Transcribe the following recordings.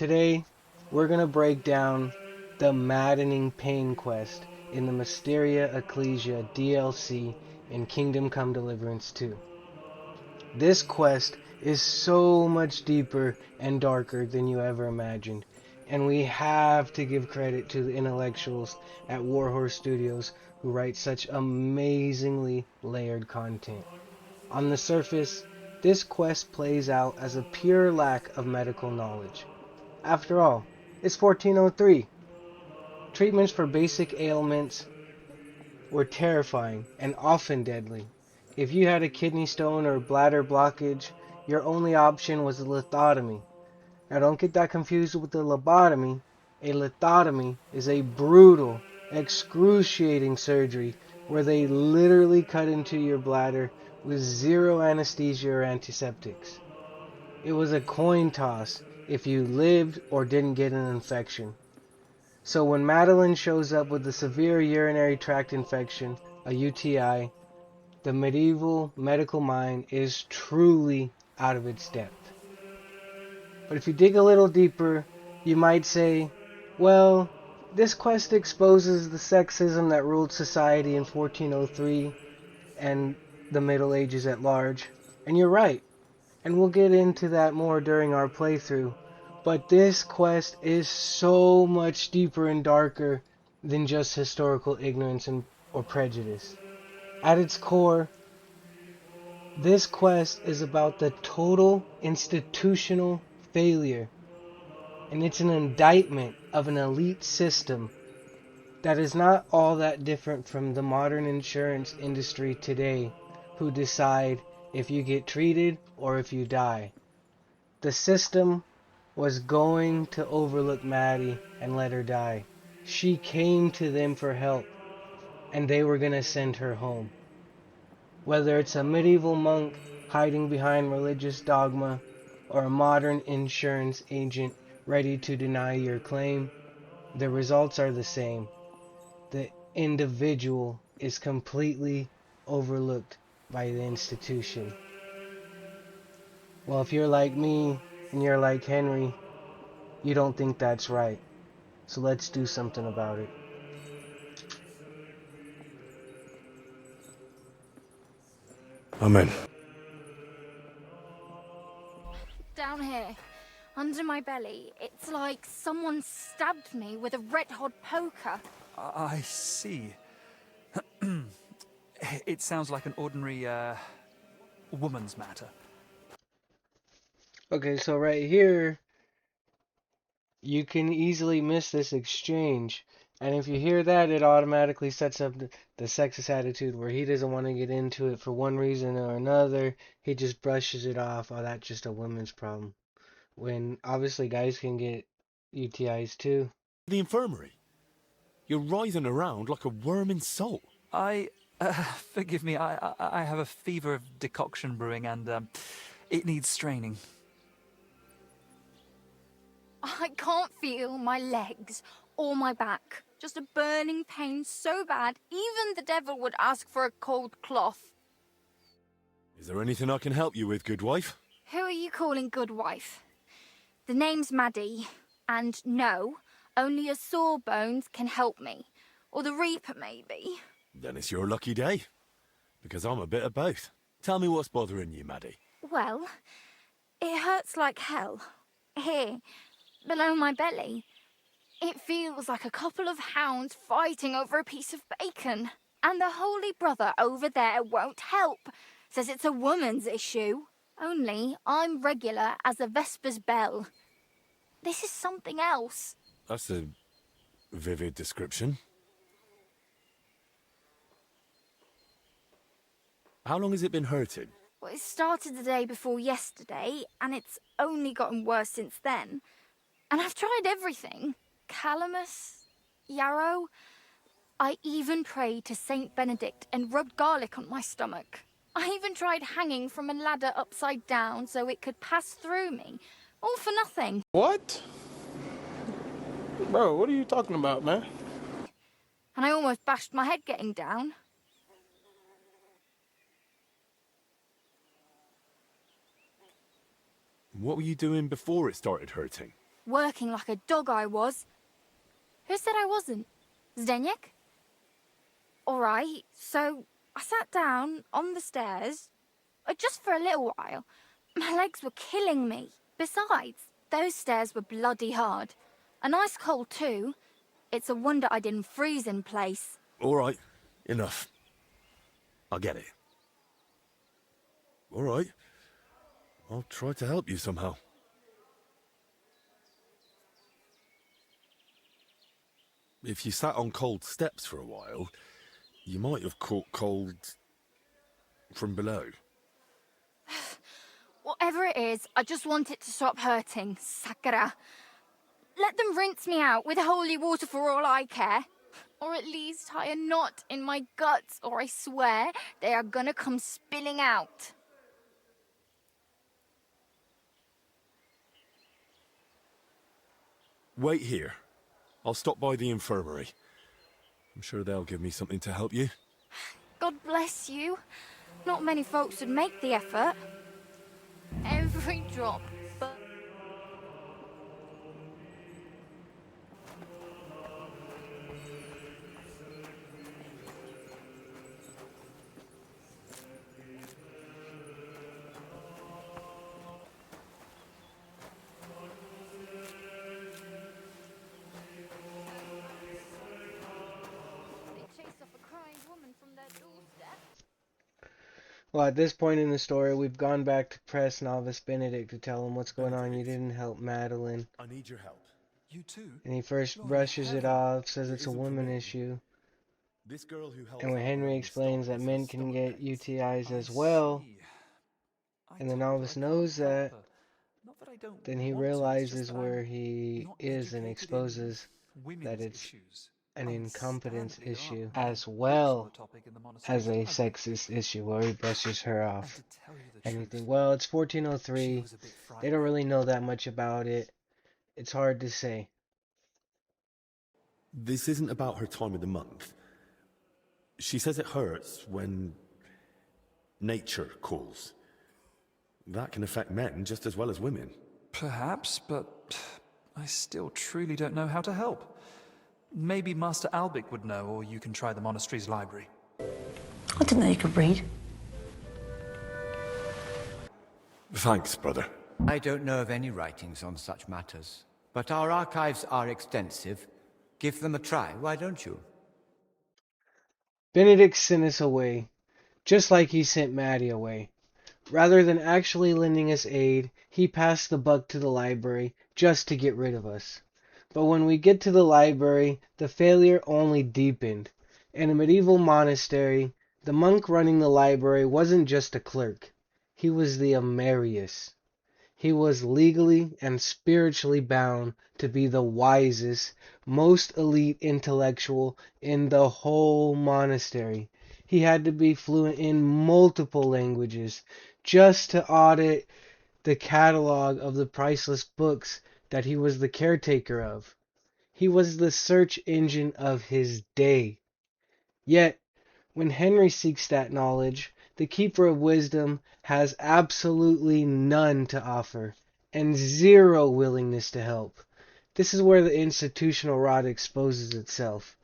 Today, we're going to break down the Maddening Pain quest in the Mysteria Ecclesiae DLC in Kingdom Come Deliverance 2. This quest is so much deeper and darker than you ever imagined, and we have to give credit to the intellectuals at Warhorse Studios who write such amazingly layered content. On the surface, this quest plays out as a pure lack of medical knowledge. After all, it's 1403. Treatments for basic ailments were terrifying and often deadly. If you had a kidney stone or bladder blockage, your only option was a lithotomy. Now don't get that confused with the lobotomy. A lithotomy is a brutal, excruciating surgery where they literally cut into your bladder with zero anesthesia or antiseptics. It was a coin toss if you lived or didn't get an infection. So when Madeline shows up with a severe urinary tract infection, a UTI, the medieval medical mind is truly out of its depth. But if you dig a little deeper, you might say, well, this quest exposes the sexism that ruled society in 1403 and the Middle Ages at large. And you're right. And we'll get into that more during our playthrough. But this quest is so much deeper and darker than just historical ignorance or prejudice. At its core, this quest is about the total institutional failure, and it's an indictment of an elite system that is not all that different from the modern insurance industry today, who decide if you get treated or if you die. The system was going to overlook Maddie and let her die. She came to them for help, and they were going to send her home. Whether it's a medieval monk hiding behind religious dogma, or a modern insurance agent ready to deny your claim, the results are the same. The individual is completely overlooked by the institution. Well, if you're like me and you're like Henry, you don't think that's right. So let's do something about it. Amen. Down here, under my belly, it's like someone stabbed me with a red-hot poker. I see. It sounds like an ordinary, woman's matter. Okay, so right here, you can easily miss this exchange. And if you hear that, it automatically sets up the sexist attitude where he doesn't want to get into it for one reason or another. He just brushes it off. Oh, that's just a women's problem. When obviously guys can get UTIs too. The infirmary. You're writhing around like a worm in salt. Forgive me, I have a fever of decoction brewing and, it needs straining. I can't feel my legs or my back. Just a burning pain so bad, even the devil would ask for a cold cloth. Is there anything I can help you with, good wife? Who are you calling good wife? The name's Maddie, and no, only a sore bones can help me. Or the Reaper, maybe. Then it's your lucky day. Because I'm a bit of both. Tell me what's bothering you, Maddie. Well, it hurts like hell. Here, below my belly. It feels like a couple of hounds fighting over a piece of bacon. And the Holy Brother over there won't help. Says it's a woman's issue. Only I'm regular as a Vesper's bell. This is something else. That's a vivid description. How long has it been hurting? Well, it started the day before yesterday, and it's only gotten worse since then. And I've tried everything. Calamus, yarrow. I even prayed to Saint Benedict and rubbed garlic on my stomach. I even tried hanging from a ladder upside down so it could pass through me. All for nothing. What? Bro, what are you talking about, man? And I almost bashed my head getting down. What were you doing before it started hurting? Working like a dog I was. Who said I wasn't? Zdeněk? Alright, so I sat down on the stairs, just for a little while. My legs were killing me. Besides, those stairs were bloody hard. And ice cold too. It's a wonder I didn't freeze in place. All right, enough. I get it. All right. I'll try to help you somehow. If you sat on cold steps for a while, you might have caught cold from below. Whatever it is, I just want it to stop hurting. Sakura. Let them rinse me out with holy water for all I care. Or at least tie a knot in my guts, or I swear they are gonna come spilling out. Wait here. I'll stop by the infirmary. I'm sure they'll give me something to help you. God bless you. Not many folks would make the effort. Every drop. But they chased off a crying woman from their doorstep. Well, at this point in the story, we've gone back to press Novice Benedict to tell him what's going on. You didn't help Madeline. I need your help. You too? And he first Lord, brushes it heaven. off, says It it's a isn't woman for me. issue. This girl who helps And when out Henry around the explains that stars men has can stomach get pains. UTIs I as well, see. I and the told her novice I knows can't help that, her. Not that I don't then he want to, it's just realizes that where I'm he not is and educated in exposes that women's it's issues. an incompetence Understandably, there aren't issue many as books on well the topic in the as monastery's a library. sexist issue where he brushes her And off. to tell you the And you truth, think, well, it's she 1403. was a bit They don't frightening. really know that much about it. It's hard to say. This isn't about her time of the month. She says it hurts when nature calls. That can affect men just as well as women. Perhaps, but I still truly don't know how to help. Maybe Master Albich would know, or you can try the monastery's library. I didn't know you could read. Thanks, brother. I don't know of any writings on such matters, but our archives are extensive. Give them a try, why don't you? Benedict sent us away, just like he sent Maddie away. Rather than actually lending us aid, he passed the buck to the library just to get rid of us. But when we get to the library, the failure only deepened. In a medieval monastery, the monk running the library wasn't just a clerk. He was the Emeritus. He was legally and spiritually bound to be the wisest, most elite intellectual in the whole monastery. He had to be fluent in multiple languages just to audit the catalog of the priceless books that he was the caretaker of. He was the search engine of his day. Yet, when Henry seeks that knowledge, the Keeper of Wisdom has absolutely none to offer, and zero willingness to help. This is where the institutional rot exposes itself.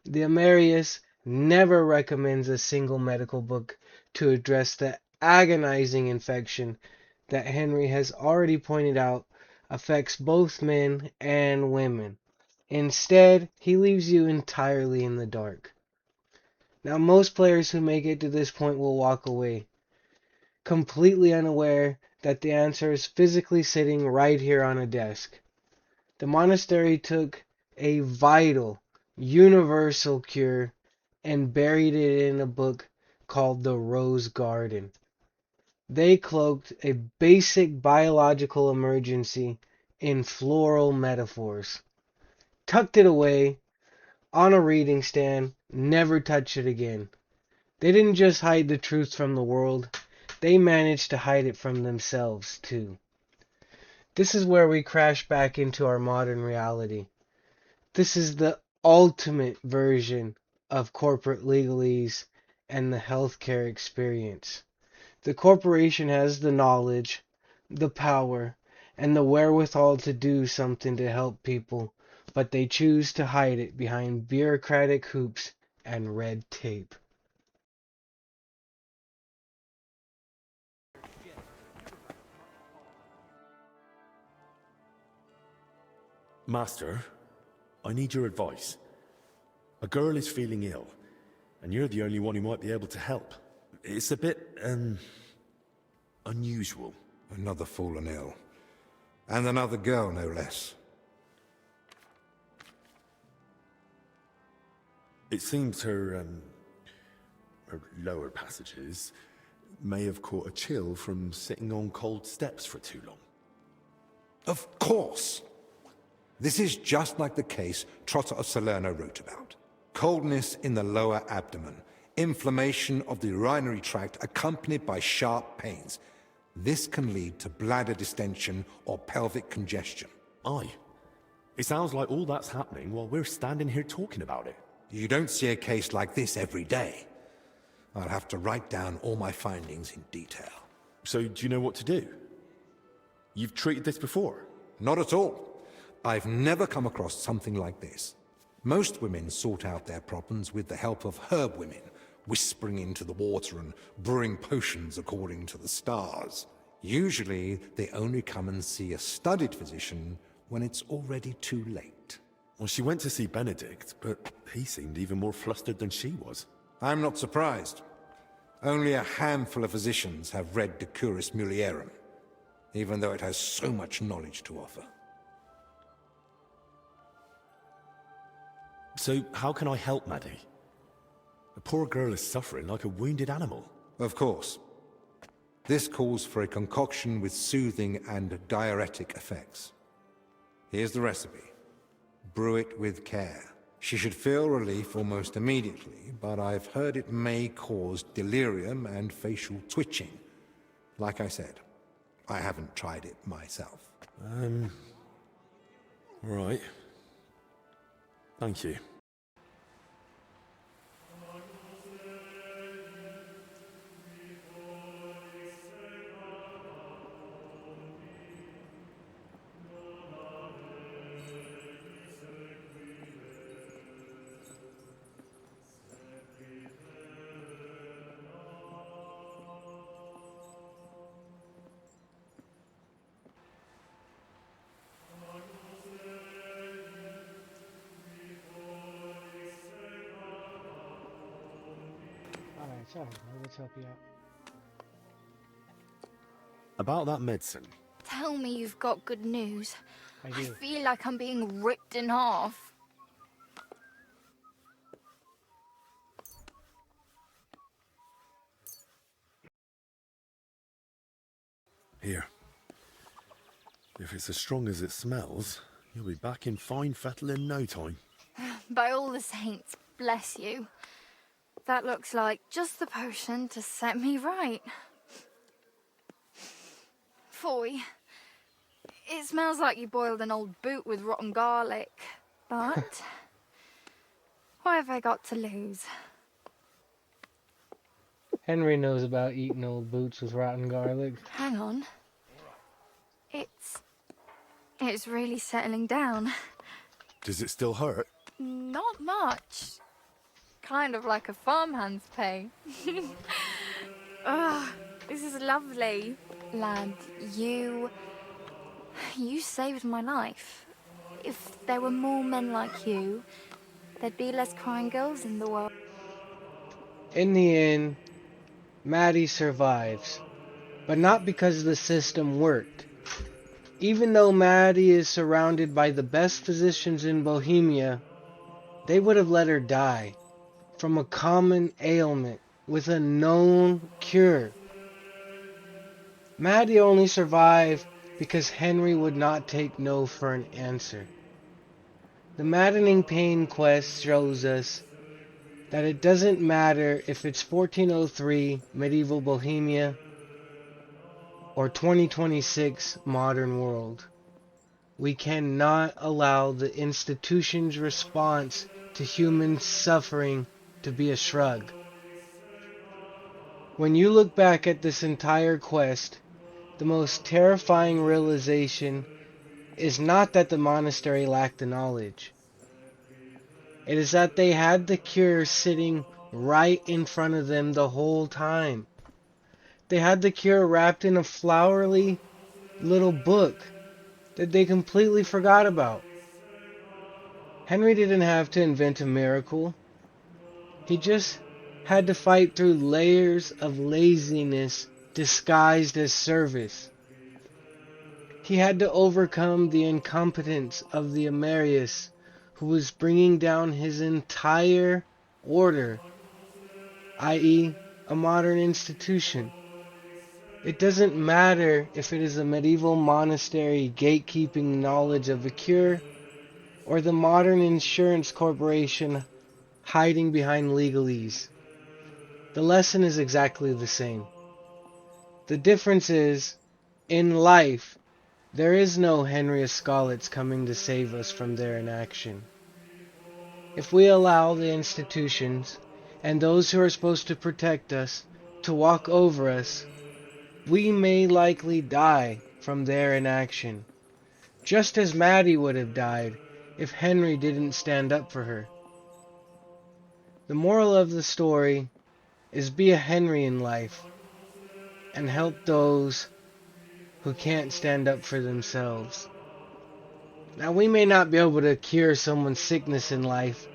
The Emeritus never recommends a single medical book to address the agonizing infection that Henry has already pointed out affects both men and women. Instead, he leaves you entirely in the dark. Now, most players who make it to this point will walk away, completely unaware that the answer is physically sitting right here on a desk. The monastery took a vital, universal cure and buried it in a book called The Rose Garden. They cloaked a basic biological emergency in floral metaphors, tucked it away on a reading stand, never touched it again. They didn't just hide the truth from the world, they managed to hide it from themselves, too. This is where we crash back into our modern reality. This is the ultimate version of corporate legalese and the healthcare experience. The corporation has the knowledge, the power, and the wherewithal to do something to help people, but they choose to hide it behind bureaucratic hoops and red tape. Master, I need your advice. A girl is feeling ill, and you're the only one who might be able to help. It's a bit, unusual. Another fallen ill. And another girl, no less. It seems her lower passages may have caught a chill from sitting on cold steps for too long. Of course! This is just like the case Trotter of Salerno wrote about. Coldness in the lower abdomen, inflammation of the urinary tract accompanied by sharp pains. This can lead to bladder distension or pelvic congestion. Aye. It sounds like all that's happening while we're standing here talking about it. You don't see a case like this every day. I'll have to write down all my findings in detail. So do you know what to do? You've treated this before? Not at all. I've never come across something like this. Most women sort out their problems with the help of herb women, whispering into the water and brewing potions according to the stars. Usually, they only come and see a studied physician when it's already too late. Well, she went to see Benedict, but he seemed even more flustered than she was. I'm not surprised. Only a handful of physicians have read De Curis Mulierum, even though it has so much knowledge to offer. So how can I help Maddie? The poor girl is suffering like a wounded animal. Of course. This calls for a concoction with soothing and diuretic effects. Here's the recipe. Brew it with care. She should feel relief almost immediately, but I've heard it may cause delirium and facial twitching. Like I said, I haven't tried it myself. Right. Thank you. Alright, sorry, let's help you out. About that medicine. Tell me you've got good news. I I do. feel like I'm being ripped in half. Here. If it's as strong as it smells, you'll be back in fine fettle in no time. By all the saints, bless you. That looks like just the potion to set me right. Foy. It smells like you boiled an old boot with rotten garlic. But what have I got to lose? Henry knows about eating old boots with rotten garlic. Hang on. It's really settling down. Does it still hurt? Not much. Kind of like a farmhand's pay. This is lovely. Lad, you saved my life. If there were more men like you, there'd be less crying girls in the world. In the end, Maddie survives, but not because the system worked. Even though Maddie is surrounded by the best physicians in Bohemia, they would have let her die from a common ailment with a known cure. Maddie only survived because Henry would not take no for an answer. The Maddening Pain quest shows us that it doesn't matter if it's 1403 medieval Bohemia or 2026 modern world. We cannot allow the institution's response to human suffering to be a shrug. When you look back at this entire quest, the most terrifying realization is not that the monastery lacked the knowledge. It is that they had the cure sitting right in front of them the whole time. They had the cure wrapped in a flowery little book that they completely forgot about. Henry didn't have to invent a miracle. He just had to fight through layers of laziness disguised as service. He had to overcome the incompetence of the Emeritus, who was bringing down his entire order, i.e., a modern institution. It doesn't matter if it is a medieval monastery gatekeeping knowledge of a cure, or the modern insurance corporation hiding behind legalese. The lesson is exactly the same. The difference is, in life, there is no Henry Scollets coming to save us from their inaction. If we allow the institutions, and those who are supposed to protect us, to walk over us, we may likely die from their inaction, just as Maddie would have died if Henry didn't stand up for her. The moral of the story is be a Henry in life, and help those who can't stand up for themselves. Now, we may not be able to cure someone's sickness in life,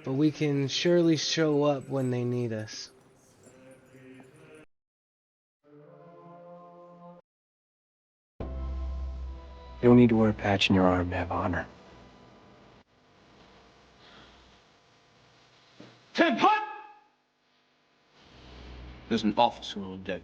but we can surely show up when they need us. You don't need to wear a patch in your arm to have honor. Tim, hut! There's an officer on deck.